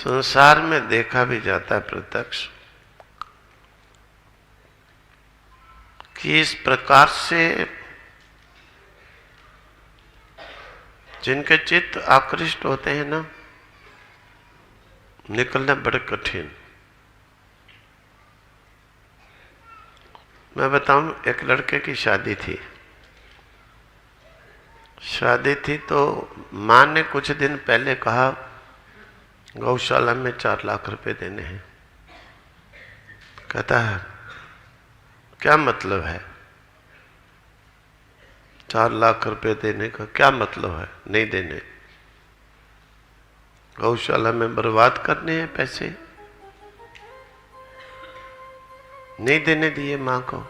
संसार में देखा भी जाता है प्रत्यक्ष कि इस प्रकार से जिनके चित्त आकृष्ट होते हैं ना, निकलना बड़े कठिन। मैं बताऊं, एक लड़के की शादी थी तो माँ ने कुछ दिन पहले कहा गौशाला में 4 लाख रुपए देने हैं। कहता है क्या मतलब है 4 लाख रुपए देने का, क्या मतलब है? नहीं देने, गौशाला में बर्बाद करने हैं पैसे। नहीं देने दिए मां को।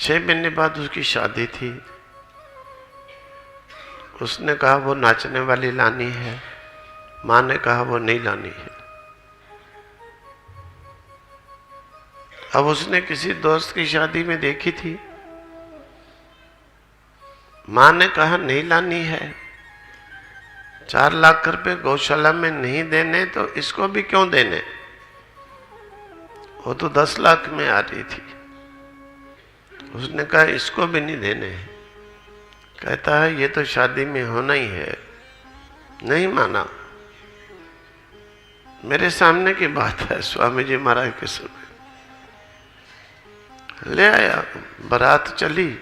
6 महीने बाद उसकी शादी थी। उसने कहा वो नाचने वाली लानी है, मां ने कहा वो नहीं लानी है। अब उसने किसी दोस्त की शादी में देखी थी, मां ने कहा नहीं लानी है। 4 लाख रुपए गौशाला में नहीं देने तो इसको भी क्यों देने? वो तो 10 लाख में आ रही थी। उसने कहा इसको भी नहीं देने। कहता है ये तो शादी में होना ही है। नहीं माना। मेरे सामने की बात है, स्वामी जी महाराज के समय ले आया, बारात चली,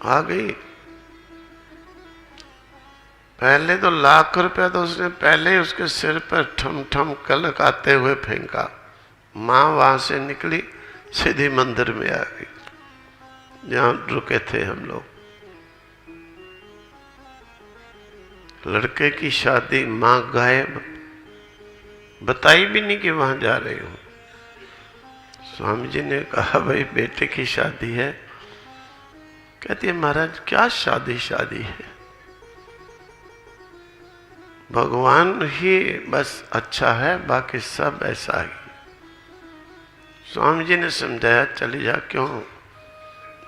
आ गई। पहले तो लाख रुपया तो उसने पहले ही उसके सिर पर ठम ठम कलकाते हुए फेंका। माँ वहां से निकली, सीधी मंदिर में आ गई जहां रुके थे हम लोग। लड़के की शादी, माँ गायब, बताई भी नहीं कि वहां जा रही हूं। स्वामी जी ने कहा भाई बेटे की शादी है। कहती है महाराज क्या शादी है, भगवान ही बस अच्छा है, बाकी सब ऐसा ही। स्वामी जी ने समझाया चली जा। क्यों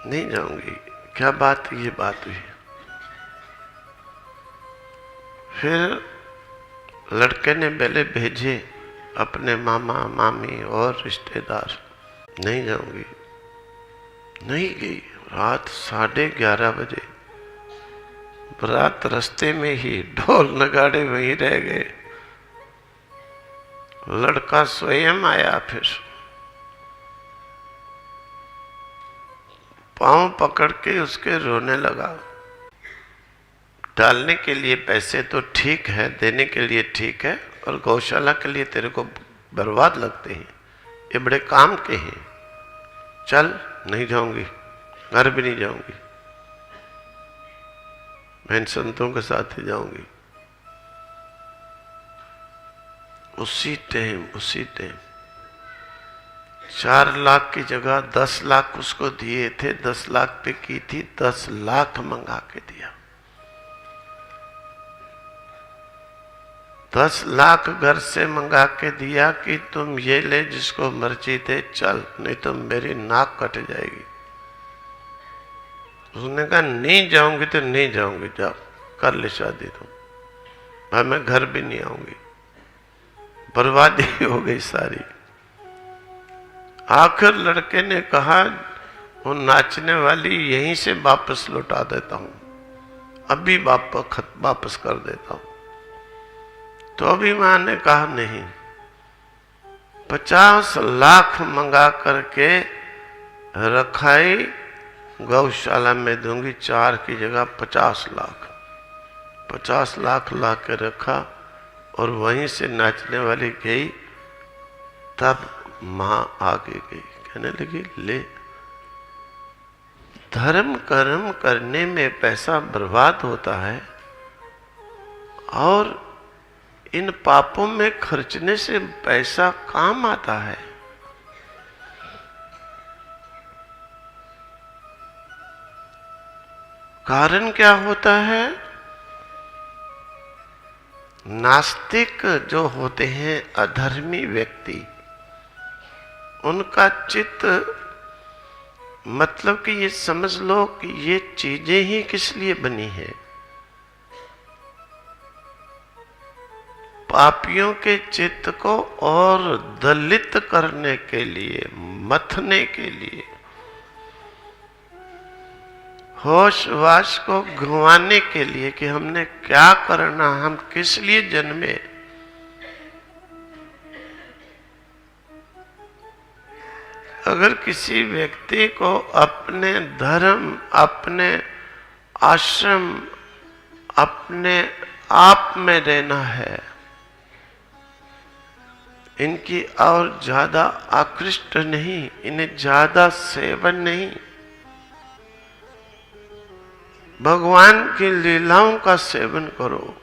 नहीं जाऊंगी? क्या बात? ये बात हुई। फिर लड़के ने पहले भेजे अपने मामा मामी और रिश्तेदार। नहीं जाऊंगी। नहीं गई। रात 11:30 बजे बारात रास्ते में ही, ढोल नगाड़े वहीं रह गए। लड़का स्वयं आया, फिर पांव पकड़ के उसके रोने लगा। डालने के लिए पैसे तो ठीक है, देने के लिए ठीक है, और गौशाला के लिए तेरे को बर्बाद लगते हैं, ये बड़े काम के हैं। चल, नहीं जाऊंगी, घर भी नहीं जाऊंगी, मैं इन संतों के साथ ही जाऊंगी। उसी टाइम 4 लाख की जगह 10 लाख उसको दिए थे, 10 लाख पे की थी, 10 लाख मंगा के दिया। 10 लाख घर से मंगा के दिया कि तुम ये ले, जिसको मर्जी दे चल, नहीं तो मेरी नाक कट जाएगी। उसने कहा नहीं जाऊंगी तो नहीं जाऊंगी, जाओ कर ले शादी तुम, भाई मैं घर भी नहीं आऊंगी। बर्बादी हो गई सारी। आखिर लड़के ने कहा वो नाचने वाली यहीं से वापस लौटा देता हूं, अभी वापस कर देता हूं। तो अभी मां ने कहा नहीं, 50 लाख मंगा करके रखाई, गौशाला में दूंगी, 4 की जगह 50 लाख। 50 लाख ला के रखा और वहीं से नाचने वाली गई। तब मां आगे गई, कहने लगी ले, धर्म कर्म करने में पैसा बर्बाद होता है और इन पापों में खर्चने से पैसा काम आता है। कारण क्या होता है? नास्तिक जो होते हैं, अधर्मी व्यक्ति, उनका चित्त, मतलब कि ये समझ लो कि ये चीजें ही किस लिए बनी है, पापियों के चित्त को और दलित करने के लिए, मथने के लिए, होश वाश को गंवाने के लिए कि हमने क्या करना, हम किस लिए जन्मे। अगर किसी व्यक्ति को अपने धर्म, अपने आश्रम, अपने आप में रहना है, इनकी और ज्यादा आकृष्ट नहीं, इन्हें ज्यादा सेवन नहीं, भगवान की लीलाओं का सेवन करो।